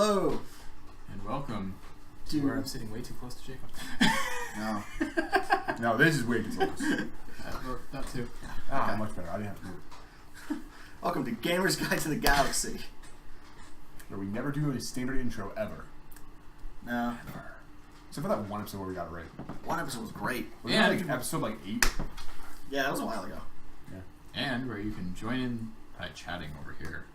Hello. And welcome to where I'm sitting way too close to Jacob. No. No, this is way too close. Well, that too. Okay. Much better. I didn't have to move. Welcome to Gamer's Guide to the Galaxy. Where we never do a standard intro ever. No. Except for that one episode where we got it right. One episode was great. Was Yeah. that like episode like 8? Yeah, that was a while ago. Yeah. And where you can join in by chatting over here.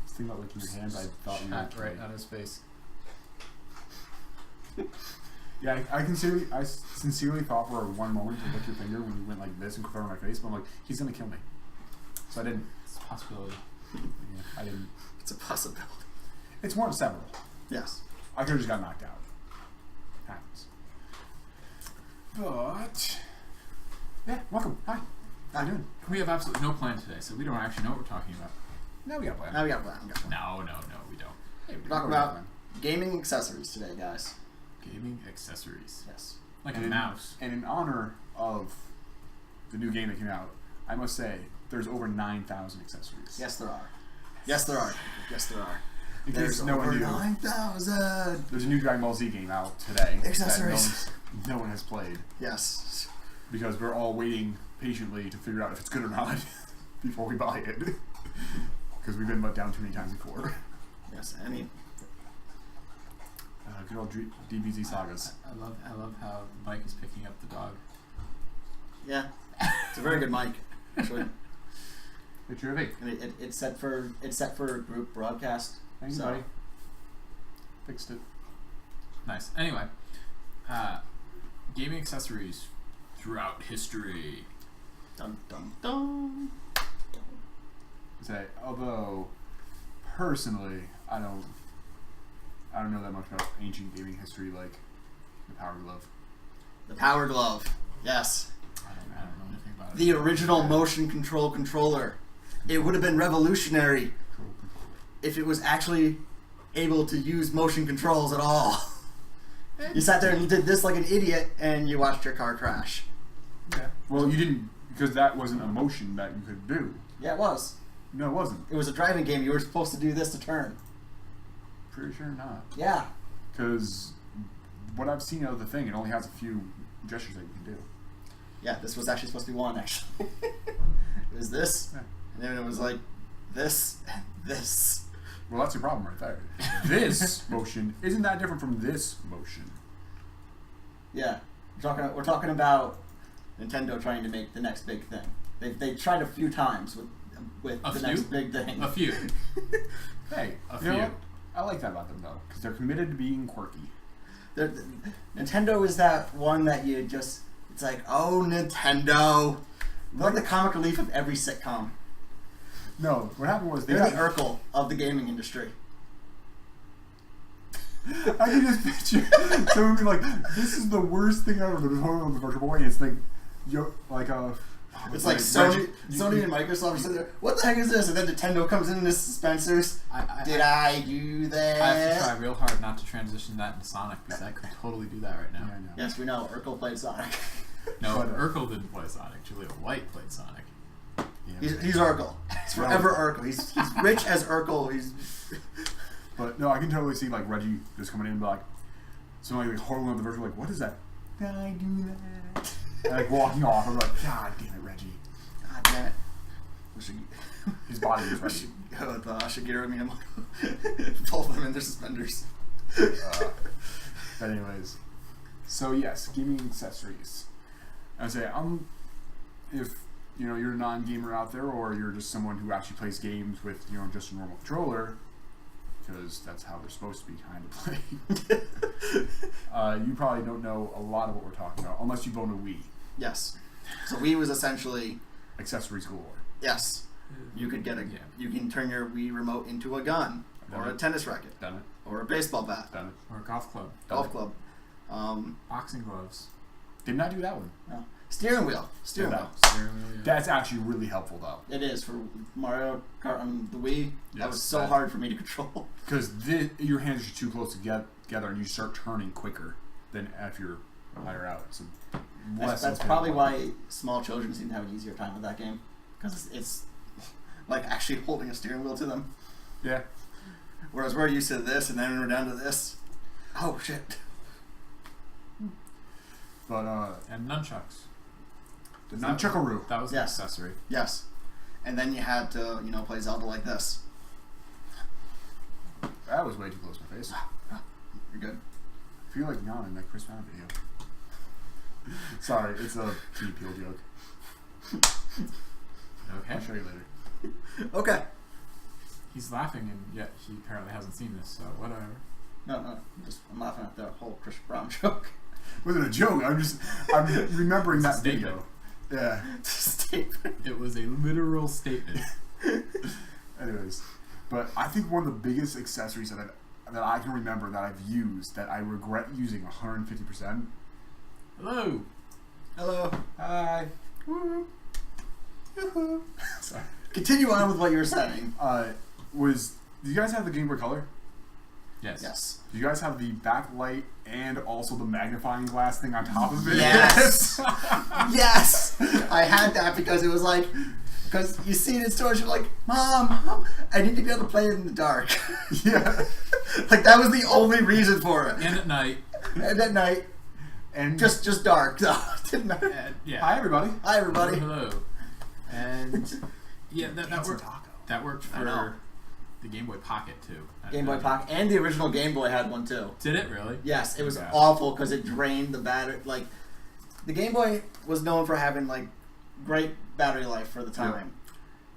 This thing about licking your hands, I thought you were Chat right on his face. Yeah, I sincerely thought for one moment to lick your finger when you went like this and covered my face, but I'm like, he's gonna kill me. So I didn't. It's a possibility. Yeah, I didn't. It's a possibility. It's one of several. Yes. I could have just got knocked out. Happens. But yeah, welcome. Hi. How you doing? We have absolutely no plan today, so we don't actually know what we're talking about. Now we got a plan. Now we got a plan. No, we don't. Hey, We're talking about gaming accessories today, guys. Gaming accessories. Yes. Like and a mouse. And in honor of the new game that came out, I must say there's over 9,000 accessories. Yes, there are. Yes, there are. Yes, there are. In There's case no one over knew, 9,000. there's a new Dragon Ball Z game out today Accessories. that no one has played Yes. because we're all waiting patiently to figure out if it's good or not before we buy it. Because we've been let down too many times before. Yes. I mean, Good old DBZ sagas. I love how Mike is picking up the dog. yeah. It's a very good mic, actually. It's terrific. And it's set for group broadcast. Thanks, So- buddy. Fixed it. Nice. Anyway, gaming accessories throughout history. Dun dun dun. Say, although personally, I don't know that much about ancient gaming history like the Power Glove. The Power Glove. Yes. I don't know anything about it. The original motion control controller. It would have been revolutionary if it was actually able to use motion controls at all. You sat there and you did this like an idiot and you watched your car crash. Yeah. Well, you didn't, because that wasn't a motion that you could do. Yeah, it was. No, it wasn't. It was a driving game. You were supposed to do this to turn. Pretty sure not. Yeah. Because what I've seen of the thing, it only has a few gestures that you can do. Yeah, this was actually supposed to be one, actually. It was this, Yeah. and then it was like this, and this. Well, that's your problem right there. This motion isn't that different from this motion. Yeah. We're talking about Nintendo trying to make the next big thing. They tried a few times with A the few? next big thing. A few. Hey, A you know few. what? I like that about them though, because they're committed to being quirky. Nintendo is that one that you just, it's like, oh, Nintendo. They're like the comic relief of every sitcom. No, what happened was They're the Urkel of the gaming industry. I can just picture someone be like, "This is the worst thing ever." There's on the Virtual Boy, and it's like, It's like Sony and Microsoft are sitting there, what the heck is this? And then Nintendo comes in as Spencer's. Did I do that? I have to try real hard not to transition that into Sonic because I could totally do that right now. Yeah, I know. Yes, we know. Urkel played Sonic. No, But, Urkel didn't play Sonic. Julia White played Sonic. Yeah. He's Urkel. He's forever Urkel. He's rich as Urkel. But no, I can totally see like Reggie just coming in and be like, somebody like holding on the Virtual, like, "What is that? Did I do that?" And like walking off. I'm like, "God damn it, Reggie!" God damn it. His body was ready. Shigeru Miyamoto. Both of them in their suspenders. But anyways, so yes, gaming accessories. I say, if you're a non-gamer out there, or you're just someone who actually plays games with just a normal controller, because that's how they're supposed to be kind of played. You probably don't know a lot of what we're talking about, unless you've owned a Wii. Yes. So Wii was essentially, Accessories galore. yes, you could get Yeah. you can turn your Wii remote into a gun, or a tennis racket, Done it. or a baseball bat, Done it. Or a golf club. golf club, Boxing gloves. Did not do that one. no. Steering wheel. Yeah. Steering wheel, yeah. That's actually really helpful though, It is for Mario Kart on the Wii. That Yes, was so that- hard for me to control. because your hands are too close together, and you start turning quicker than if you're higher out. So That's probably why small children seem to have an easier time with that game, because it's like actually holding a steering wheel to them. Yeah. Whereas we're used to this, and then we're down to this. Oh shit! But And nunchucks. the nunchuckaroo. That was an Yes. accessory. Yes, and then you had to play Zelda like this. That was way too close to my face. You're good. I feel like not in that Chris Brown video. Sorry, it's a Key Peel joke. Okay. I'll show you later. Okay. He's laughing, and yet he apparently hasn't seen this, so whatever. No, I'm laughing at the whole Chris Brown joke. It wasn't a joke. I'm remembering It's a that statement. video. Yeah. Statement. It was a literal statement. Anyways, but I think one of the biggest accessories that I can remember that I've used that I regret using 150%. Hello. Hello. Hi. Woo. Yoo-hoo. Sorry. Continue on with what you were saying. Was do you guys have the Game Boy Color? Yes. Yes. Do you guys have the backlight and also the magnifying glass thing on top of it? Yes. Yes. I had that because it was like, because you see it in stores, you're like, Mom, I need to be able to play it in the dark. Yeah. Like that was the only reason for it. And at night. And at night, And just dark though. Didn't I? Yeah. hi everybody. Hi everybody. Hello. And yeah, that Pizza worked. taco. That worked I know. for the Game Boy Pocket too. Game Boy Pocket and the original Game Boy had one too. Did it really? Yes, it was Yeah. awful because it drained the battery. Like the Game Boy was known for having like great battery life for the time.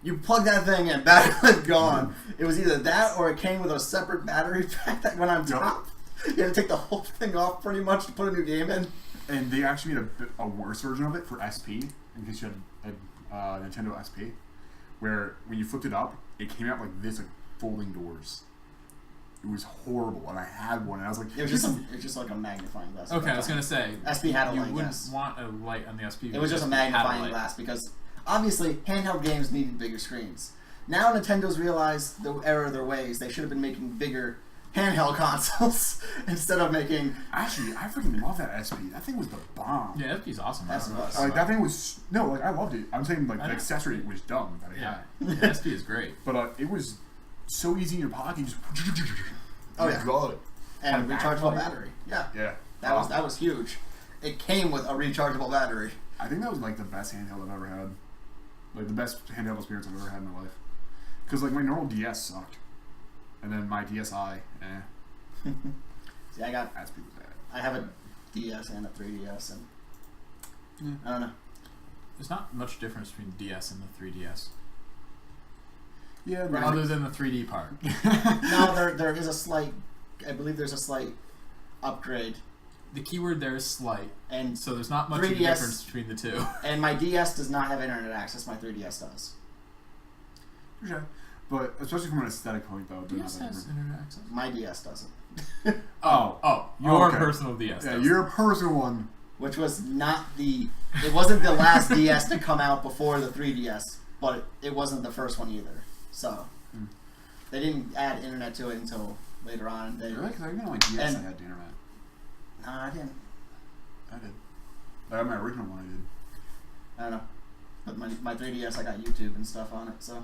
You plug that thing in, battery life gone. It was either that or it came with a separate battery pack that went on top. You had to take the whole thing off pretty much to put a new game in. And they actually made a worse version of it for SP, in case you had a Nintendo SP, where when you flipped it up, it came out like this, like folding doors. It was horrible, and I had one, and I was like, It was just like a magnifying glass. Okay, I was gonna say SP had a you light, wouldn't yes. want a light on the SP. It was just a magnifying glass because obviously handheld games needed bigger screens. Now Nintendo's realized the error of their ways. They should have been making bigger handheld consoles instead of making. actually, I freaking love that SP. That thing was the bomb. Yeah, SP's awesome. That's I don't know. awesome. Like that thing was I loved it. I'm saying like I the know. accessory was dumb that it Yeah, had, yeah, SP is great. but it was so easy in your pocket. You just Oh, yeah. God. And Had a rechargeable backlight. battery. Yeah, Yeah, that was huge. It came with a rechargeable battery. I think that was like the best handheld I've ever had. Like the best handheld experience I've ever had in my life. Because like my normal DS sucked, and then my DSi, See, I have a DS and a 3DS, and I don't know. There's not much difference between DS and the 3DS, Yeah, Right. other than the 3D part. No, there is a slight. I believe there's a slight upgrade, The keyword there is slight, and so there's not much of a 3DS difference between the two. and my DS does not have internet access. My 3DS does. Sure. But especially from an aesthetic point, though, they're not DS that has different. internet access. My DS doesn't. Your okay. personal DS. Yeah, does. your personal one. Which was not the. It wasn't the last DS to come out before the 3DS, but it wasn't the first one either. So they didn't add internet to it until later on. They, Really? Because I didn't know my DS And- I had the internet. No, I didn't. I did. I had my original one. I did. I don't know. But my 3DS, I got YouTube and stuff on it. So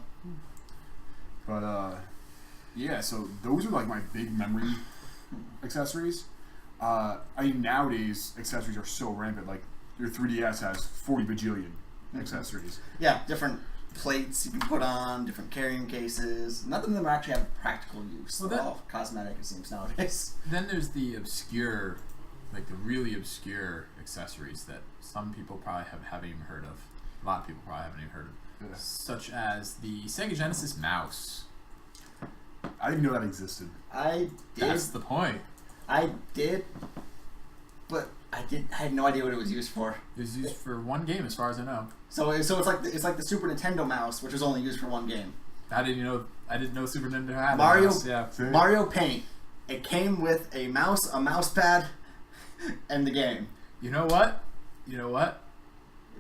But yeah. So those are like my big memory accessories. I mean, nowadays accessories are so rampant. Like your 3DS has 40 bajillion accessories. yeah, different plates you can put on, different carrying cases. None of them actually have practical use. Well, They're that- all cosmetic, it seems nowadays. Then there's the obscure, like the really obscure accessories that some people probably haven't even heard of. A lot of people probably haven't even heard of. Yeah. Such as the Sega Genesis mouse. I didn't know that existed. I did. That's the point. I did. But I had no idea what it was used for. It was used for one game, as far as I know. So it's like the Super Nintendo mouse, which was only used for one game. I didn't know Super Nintendo had a Mario- mouse. Yeah. See? Mario Paint. It came with a mouse pad, and the game. You know what?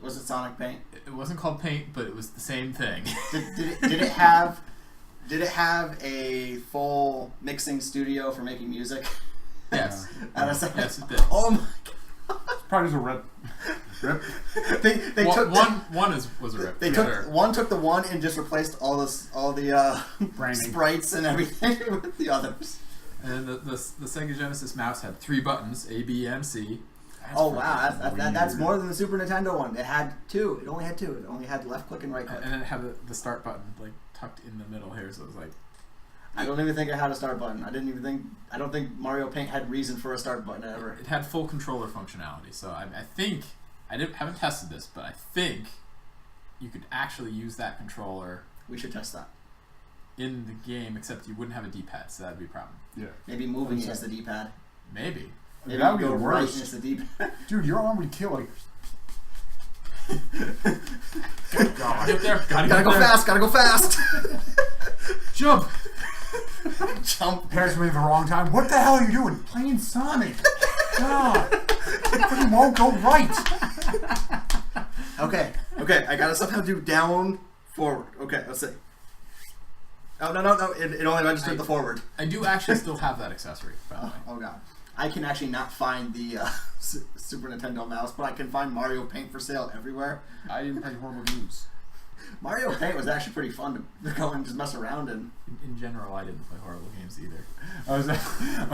Was it Sonic Paint? It wasn't called Paint, but it was the same thing. Did it have a full mixing studio for making music? Yes. And I was like, Yes, it did. oh my god. Probably just a rip. Rip. They One, took one was a rip. They The took other- one took the one and just replaced all the Branding. sprites and everything with the others. And the Sega Genesis mouse had 3 buttons, A, B, and C. Oh wow, that's weird. more than the Super Nintendo one. It had 2. It only had 2. It only had left click and right click. And it had the start button like tucked in the middle here, so it was like I don't even think it had a start button. I don't think Mario Paint had reason for a start button ever. it had full controller functionality. So I think haven't tested this, but I think you could actually use that controller We should test that. in the game, except you wouldn't have a D-pad, so that'd be a problem. Yeah. Maybe moving What it is is the D-pad. Maybe. Maybe That would you be go the right and worst. it's the D-pad. Dude, your arm would kill like. God. Get there. Gotta Gotta go there. fast. Gotta go fast. Jump. Jump. Parents were at the wrong time. What the hell are you doing? Playing Sonic. God. It freaking won't go right. Okay. I gotta somehow do down, forward. Okay, let's see. Oh no! It only registered the forward. I do actually still have that accessory, by the way. Oh god. I can actually not find the Super Nintendo mouse, but I can find Mario Paint for sale everywhere. I didn't play horrible games. Mario Paint was actually pretty fun to go and just mess around in. In general, I didn't play horrible games either. I was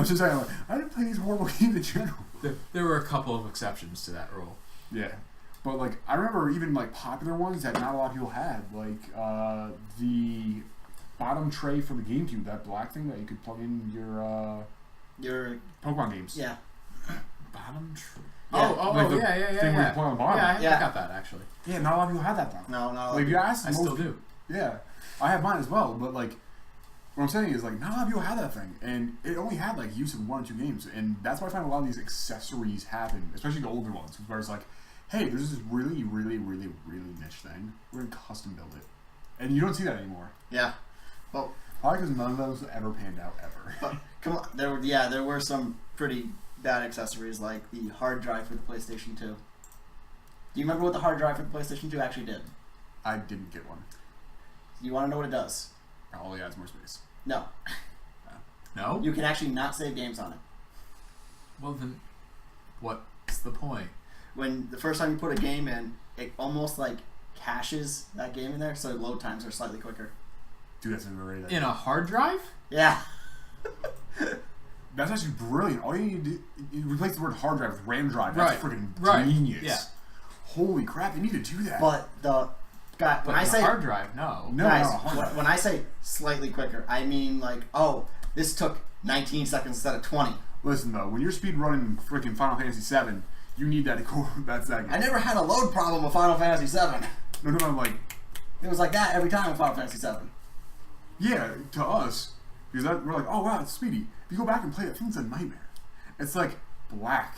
just saying, like, I didn't play these horrible games in general. There were a couple of exceptions to that rule. Yeah. But, like, I remember even, like, popular ones that not a lot of people had. Like, the bottom tray for the GameCube, that black thing that you could plug in your Pokemon games. Yeah. Bottom tree. Yeah. Like the yeah. thing where you plug on the bottom. Yeah, I Yeah. got that actually. Yeah, not a lot of people had that, though. No. Like, if you ask I most still do. Yeah, I have mine as well, but like, what I'm saying is like, not a lot of people had that thing, and it only had like use in 1 or 2 games, and that's why I find a lot of these accessories happen, especially the older ones, where it's like, hey, there's this really niche thing, we're gonna custom build it, and you don't see that anymore. Yeah. Well, Probably because none of those ever panned out ever. but come on, there were some pretty bad accessories like the hard drive for the PlayStation 2. Do you remember what the hard drive for the PlayStation 2 actually did? I didn't get one. You want to know what it does? All it adds more space. No. No? You can actually not save games on it. Well then, what's the point? When the first time you put a game in, it almost like caches that game in there, so load times are slightly quicker. Dude, that's a great idea. In a hard drive? Yeah. That's actually brilliant. All you need to do, you replace the word hard drive with RAM drive. That's Right. freaking Right. genius. Yeah. Holy crap, they need to do that. But the guy, when But I in a say hard drive, no. No, guys, no, hard drive. when I say slightly quicker, I mean like, oh, this took 19 seconds instead of 20. Listen though, when you're speed running freaking Final Fantasy VII, you need that core. That's that. I never had a load problem with Final Fantasy VII. No, like, It was like that every time with Final Fantasy VII. yeah, to us, because that, we're like, oh wow, it's speedy. If you go back and play it, I think it's a nightmare. It's like black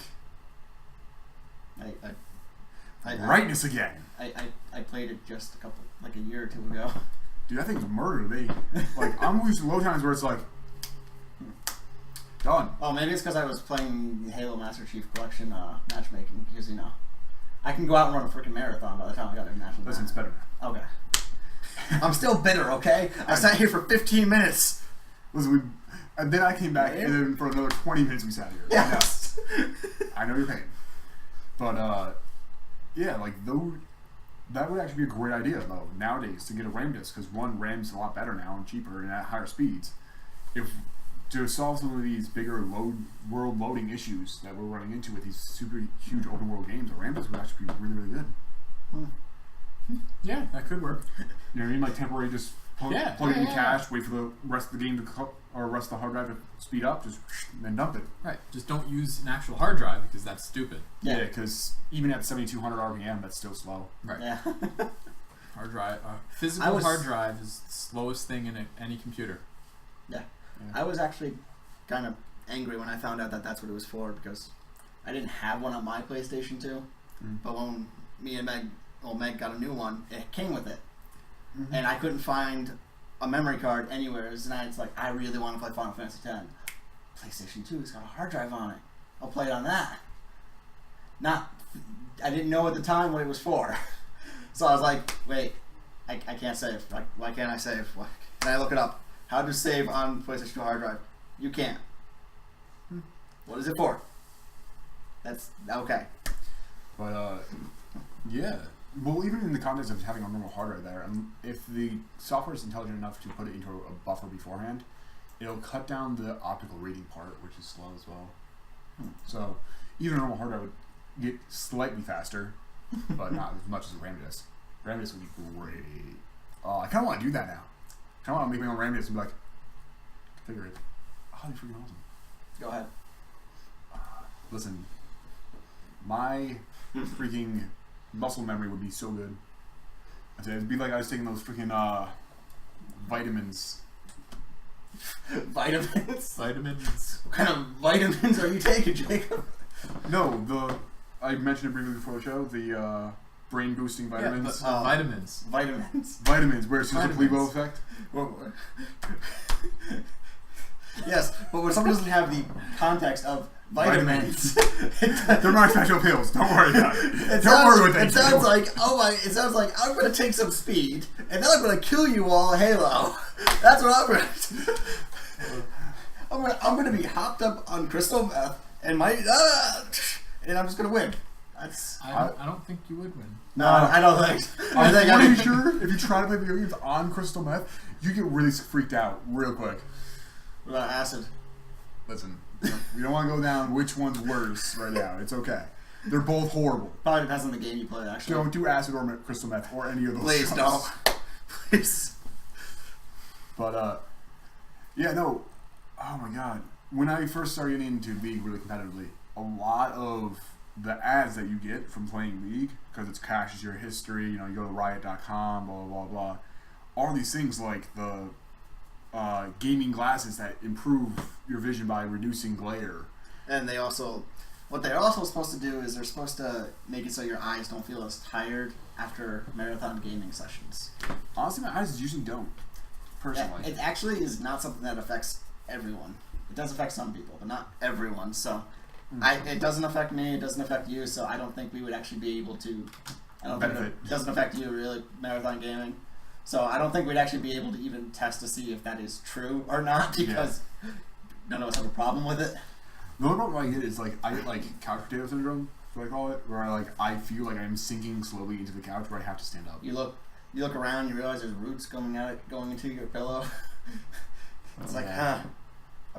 brightness again. I played it just a year or two ago. Dude, that thing's murder. Like, I'm used to load times where it's like, done. Oh, maybe it's because I was playing Halo Master Chief Collection matchmaking, because, I can go out and run a freaking marathon by the time I got to national. Listen, it's better. Okay. I'm still bitter, okay? I sat here for 15 minutes. Listen, and then I came back, and then for another 20 minutes we sat here. Yes. I know your pain. But, yeah, like, that would actually be a great idea, though, nowadays, to get a RAM disk, because one, RAM's a lot better now and cheaper and at higher speeds. To solve some of these bigger world loading issues that we're running into with these super huge open world games, a RAM disk would actually be really good. Yeah, that could work. You know what I mean? Like temporary, just plug it in yeah. cache, wait for the rest of the game or rest of the hard drive to speed up, just then dump it. Right. Just don't use an actual hard drive because that's stupid. Yeah, because even at 7,200 RPM, that's still slow. Right. Yeah. Hard drive. Physical I hard drive is the slowest thing in any computer. Yeah. I was actually kind of angry when I found out that that's what it was for, because I didn't have one on my PlayStation 2, but when me and Meg got a new one, it came with it. Mm-hmm. And I couldn't find a memory card anywhere. And it's like, I really want to play Final Fantasy X. PlayStation 2, it's got a hard drive on it. I'll play it on that. I didn't know at the time what it was for. So I was like, wait, I can't save. Like, why can't I save? Can I look it up? How to save on PlayStation 2 hard drive? You can't. What is it for? That's okay. But yeah. Well, even in the context of having a normal hard drive there, if the software is intelligent enough to put it into a buffer beforehand, it'll cut down the optical reading part, which is slow as well. So even a normal hard drive would get slightly faster, but not as much as a RAM disk. RAM disk would be great. I kind of want to do that now. I kind of want to make my own RAM disk and be like, configure it. Oh, that'd be freaking awesome. Go ahead. Listen, my freaking muscle memory would be so good. It'd be like I was taking those freaking vitamins. Vitamins? Vitamins. What kind of vitamins are you taking, Jacob? No, I mentioned it briefly before the show. The brain boosting vitamins. Yeah, vitamins. Vitamins. Vitamins, where it's just a placebo effect. Yes, but when someone doesn't have the context of vitamins, they're not special pills. Don't worry about it. Don't worry with that. It sounds like it sounds like I'm gonna take some speed and then I'm gonna kill you all, Halo. That's what I'm gonna. I'm gonna be hopped up on crystal meth and and I'm just gonna win. I don't think you would win. No, I don't think. I'm pretty sure if you try to play video games on crystal meth, you get really freaked out real quick. What about acid? Listen, we don't want to go down which one's worse right now. It's okay. They're both horrible. Probably depends on the game you play, actually. Don't do acid or crystal meth or any of those. Please don't. Please. But yeah, no. Oh my god. When I first started getting into League really competitively, a lot of the ads that you get from playing League, because it caches your history, you go to riot.com, blah, blah, blah, all these things like the gaming glasses that improve your vision by reducing glare. And what they're also supposed to do is they're supposed to make it so your eyes don't feel as tired after marathon gaming sessions. Honestly, my eyes usually don't, personally. It actually is not something that affects everyone. It does affect some people, but not everyone. So it doesn't affect me, it doesn't affect you, so I don't think we would actually be able to... Benefit. It doesn't affect you, really, marathon gaming. So I don't think we'd actually be able to even test to see if that is true or not, because none of us have a problem with it. The only problem I get is I get couch potato syndrome, what I call it, where I feel like I'm sinking slowly into the couch where I have to stand up. You look around, you realize there's roots going into your pillow. It's like, I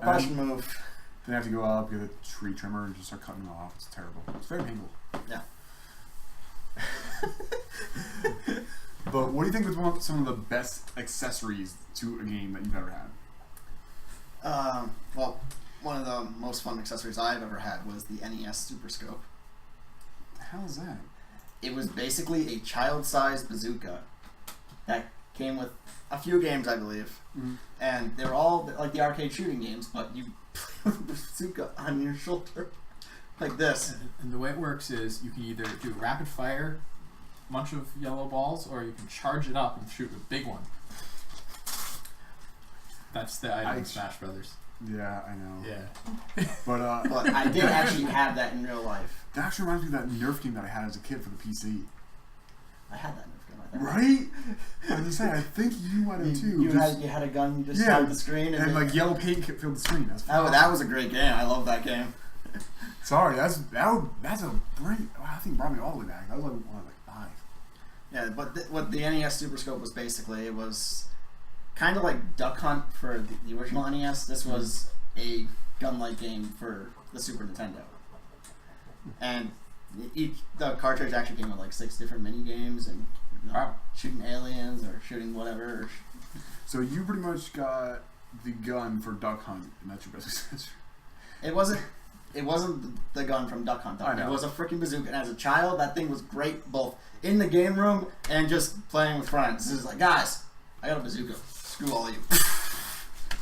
probably should move. Then I have to go up, get a tree trimmer, and just start cutting them off. It's terrible. It's very painful. Yeah. But what do you think was some of the best accessories to a game that you've ever had? Well, one of the most fun accessories I've ever had was the NES Super Scope. What the hell is that? It was basically a child-sized bazooka that came with a few games, I believe. Mm-hmm. And they were all like the arcade shooting games, but you play with a bazooka on your shoulder. Like this. And the way it works is you can either do rapid fire, bunch of yellow balls, or you can charge it up and shoot a big one. That's the item in Smash Brothers. Yeah, I know. Yeah. But I did actually have that in real life. that actually reminds me of that Nerf game that I had as a kid for the PC. I had that Nerf game, I think. Right? I was just saying, I think you might have too. You had a gun, you just shot the screen. And like yellow paint filled the screen. That was a great game. I love that game. Sorry, that's a great... I think brought me all the way back. That was like when I was like 5. Yeah, but what the NES Super Scope was basically, it was kind of like Duck Hunt for the original NES. This was a gun-like game for the Super Nintendo. And the cartridge actually came with like 6 different mini games and shooting aliens or shooting whatever. So you pretty much got the gun for Duck Hunt, and that's your best accessory. It wasn't the gun from Duck Hunt. I know. It was a freaking bazooka. And as a child, that thing was great both in the game room and just playing with friends. It was like, guys, I got a bazooka. Screw all of you.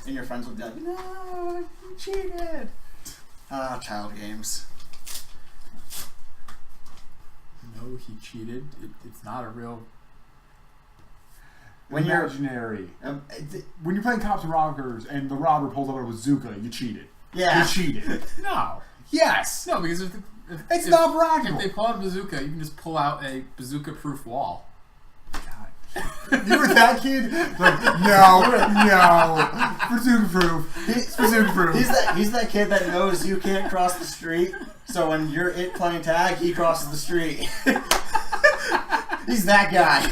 And your friends would be like, no, you cheated. Child games. No, he cheated. It's not a real... When Imaginary. When you're playing cops and robbers and the robber pulls out a bazooka, you cheated. Yeah. You cheated. No. Yes. No, because It's not practical. If they pull out a bazooka, you can just pull out a bazooka-proof wall. God. You were that kid? Like, no. Bazooka proof. Bazooka proof. He's that kid that knows you can't cross the street, so when you're playing tag, he crosses the street. He's that guy.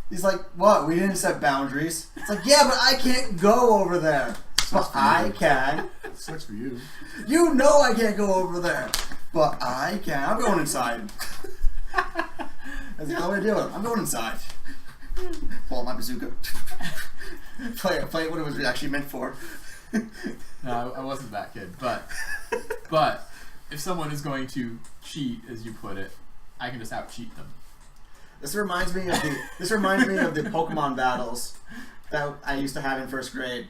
He's like, what? We didn't set boundaries. It's like, yeah, but I can't go over there. But I can. Sucks for you. You know I can't go over there, but I can. I'm going inside. That's the only way to do it. I'm going inside. Pull out my bazooka. play it what it was actually meant for. No, I wasn't that kid, but if someone is going to cheat, as you put it, I can just out-cheat them. This reminds me of the Pokemon battles that I used to have in first grade,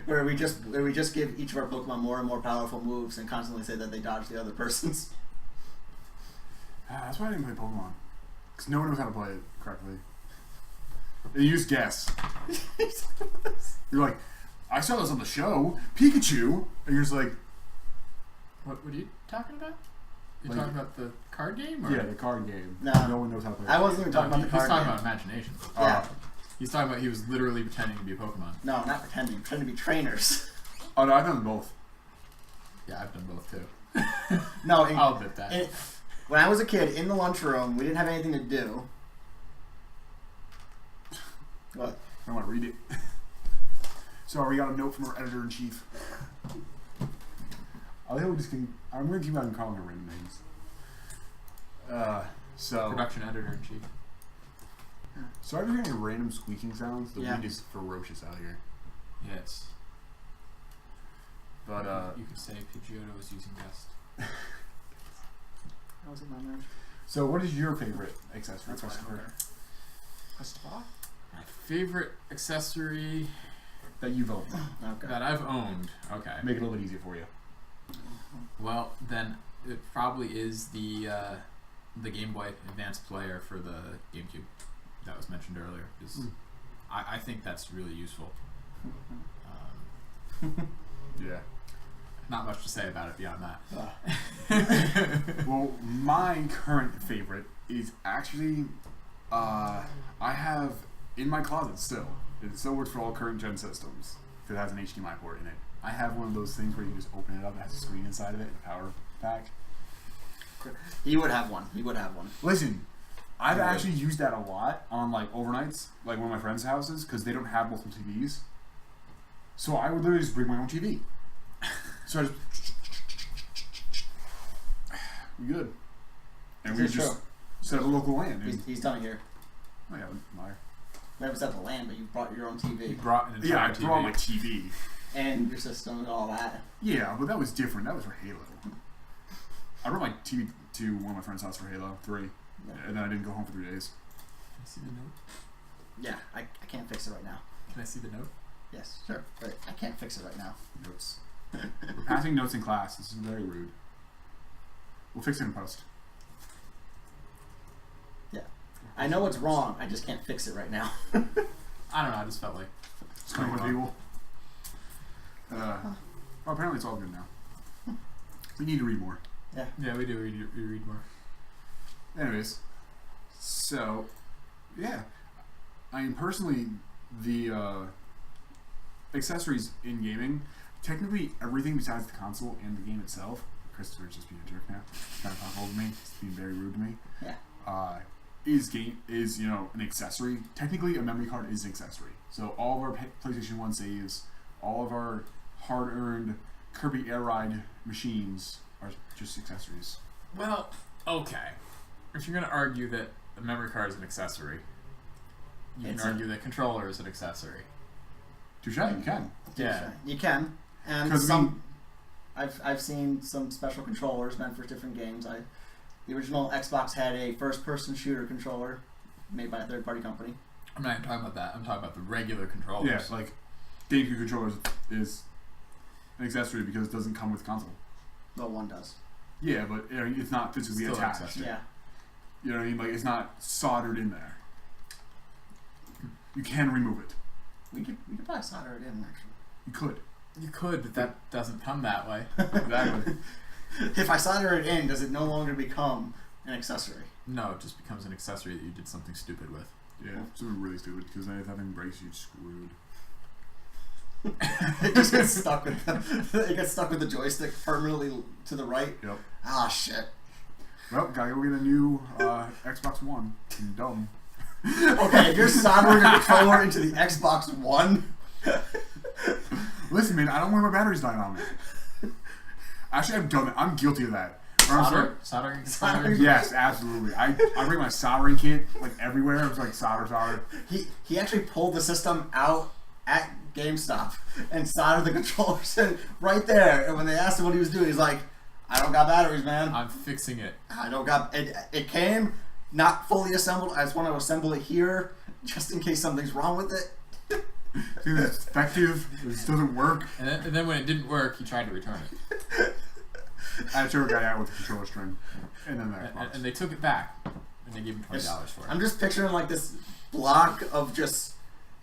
where we just give each of our Pokemon more and more powerful moves and constantly say that they dodge the other person's. That's why I didn't play Pokemon. Because no one knows how to play it correctly. You use guess. You're like, I saw this on the show, Pikachu, and you're just like, What are you talking about? You Like- talking about the card game? Or? yeah, the card game. No. No one knows how to play it. I wasn't even talking about the He's card talking game. about imagination. Yeah. He's talking about he was literally pretending to be a Pokemon. No, not pretending. Pretending to be trainers. Oh, no, I've done them both. Yeah, I've done both too. No, I'll admit that. when I was a kid in the lunchroom, we didn't have anything to do. What? I want to read it. So we got a note from our editor-in-chief. I think we just can. I'm going to keep on calling her random names. So Production editor-in-chief. sorry for hearing random squeaking sounds. The Yeah. wind is ferocious out here. Yes. But you could say Pidgeotto was using dust. That was in my nerve. so what is your favorite accessory? That's why I Christopher? don't care. Christopher? My favorite accessory That you've owned. Okay. that I've owned. Okay. Make it a little bit easier for you. Well, then it probably is the Game Boy Advance player for the GameCube that was mentioned earlier. 'Cause I think that's really useful. Yeah. Not much to say about it beyond that. Well, my current favorite is actually I have in my closet still. It still works for all current gen systems. It has an HDMI port in it. I have one of those things where you can just open it up. It has a screen inside of it, a power pack. He would have one. He would have one. Listen, I've actually used that a lot on like overnights, like one of my friends' houses, because they don't have multiple TVs. So I would literally just bring my own TV. So I just we good, and we That's just true. set up a local LAN. And, He's done it here. oh yeah, liar. We haven't set the LAN, but you brought your own He TV brought an entire Yeah, I TV. brought my TV. and your system and all that. Yeah, but that was different. That was for Halo. I brought my TV to one of my friend's house for Halo 3, Yeah. and then I didn't go home for 3 days. Can I see the note? Yeah, I can't fix it right now. Can I see the note? Yes, sure, but I can't fix it right now. Notes. We're passing notes in class. This is very rude. We'll fix it in post. Yeah, I know what's wrong. I just can't fix it right now. I don't know. I just felt like It's coming with people. Well, apparently it's all good now. We need to read more. yeah, we do. We read more. Anyways, so yeah, I mean personally the accessories in gaming, technically everything besides the console and the game itself. Christopher's just being a jerk now. He's trying to talk over me. He's being very rude to me. Yeah. Is you know an accessory. Technically, a memory card is an accessory. So all of our PlayStation 1 saves, all of our hard-earned Kirby Air Ride machines are just accessories. Well, okay. If you're going to argue that a memory card is an accessory, you It's can argue that controller is an accessory. Touche, you can. Yeah. You can, and 'Cause some. I've seen some special controllers meant for different games. The original Xbox had a first-person shooter controller made by a third-party company. I'm not even talking about that. I'm talking about the regular controllers. Yeah, like GameCube controllers is an accessory because it doesn't come with console. Well, one does. Yeah, but I mean, it's not physically Still an attached. accessory. Yeah. You know what I mean? Like it's not soldered in there. You can remove it. We could probably solder it in actually. You could. You could, but that doesn't come that way. Exactly. If I solder it in, does it no longer become an accessory? No, it just becomes an accessory that you did something stupid with. Yeah, something really stupid, because then if that thing breaks, you're screwed. It just gets stuck with it gets stuck with the joystick permanently to the right. Yep. Ah, shit. Well, gotta go get a new Xbox One. I'm dumb. Okay, if you're soldering a controller into the Xbox One. Listen, man, I don't want my batteries dying on me. Actually, I've done that. I'm guilty of that. Soldering? Yes, absolutely. I bring my soldering kit like everywhere. I was like solder. He actually pulled the system out at GameStop and soldered the controllers in right there. And when they asked him what he was doing, he's like, "I don't got batteries, man. I'm fixing it. I don't got it. It came not fully assembled. I just want to assemble it here just in case something's wrong with it." Dude, it's defective. It just doesn't work. And then when it didn't work, he tried to return it. I had to show a guy out with the controller string, and then the Xbox. And they took it back, and they gave him $20 for it. I'm just picturing like this block of just.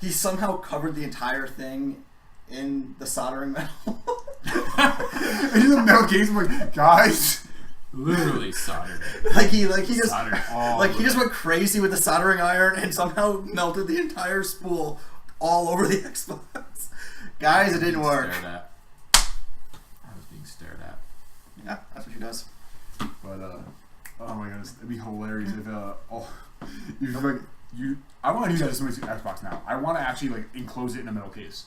He somehow covered the entire thing in the soldering metal. And he's in the metal case. I'm like, guys. Literally soldered it. Like he just Soldered all like he over just it. went crazy with the soldering iron and somehow melted the entire spool all over the Xbox. Guys, it didn't work. I was being stared at. Yeah, that's what she does. But oh my goodness, it'd be hilarious if you like you. I want to use that as somebody's Xbox now. I want to actually like enclose it in a metal case,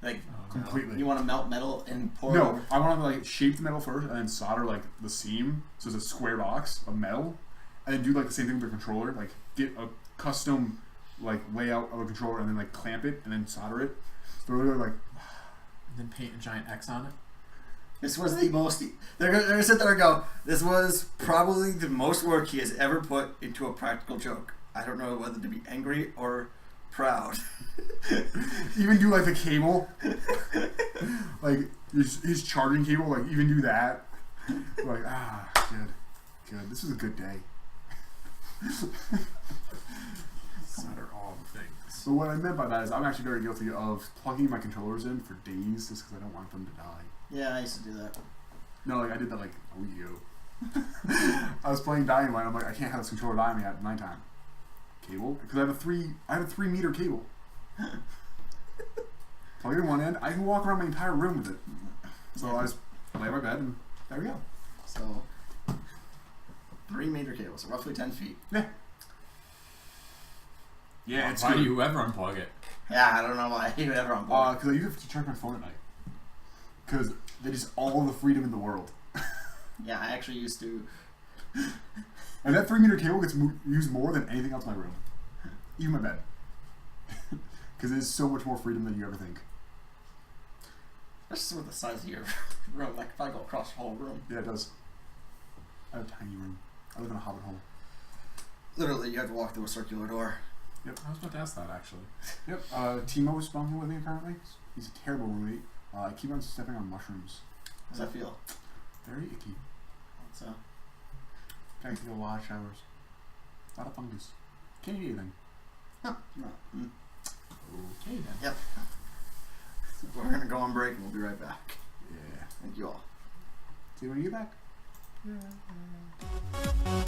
Like completely. you want to melt metal and pour it No, over? I want to like shape the metal first and then solder like the seam, so it's a square box of metal, and then do like the same thing with the controller. Like get a custom like layout of a controller and then like clamp it and then solder it. So they're like, And then paint a giant X on it. This was the most. They're gonna sit there and go. This was probably the most work he has ever put into a practical joke. I don't know whether to be angry or proud. even do like the cable, like his charging cable. Like even do that. Like good. This is a good day. Solder all the things. So what I meant by that is I'm actually very guilty of plugging my controllers in for days just because I don't want them to die. Yeah, I used to do that. No, like I did that like a week ago. I was playing Dying Light. I'm like, I can't have this controller die on me at nighttime. Cable, because I have a 3 meter cable. Plug it in one end. I can walk around my entire room with it. So I just lay on my bed and there we go. So 3 meter cable, so roughly 10 feet. Yeah. Yeah, it's Why good. do you ever unplug it? Yeah, I don't know why he would ever on board. Because I use it to charge my phone at night. Because that is all the freedom in the world. Yeah, I actually used to. And that 3 meter cable gets used more than anything else in my room. Even my bed. Because it is so much more freedom than you ever think. Especially with the size of your room. Like if I go across the whole room. Yeah, it does. I have a tiny room. I live in a hobbit hole. Literally, you have to walk through a circular door. Yep. I was about to ask that actually. Yep. Timo is spelling with me currently. He's a terrible roommate. I keep on stepping on mushrooms. How does that feel? Very icky. So, Gotta take a lot of showers. A lot of fungus. Can't eat anything. no. Mm. Okay then. Yep. We're gonna go on break and we'll be right back. Yeah. Thank you all. See you when you get back. Yeah.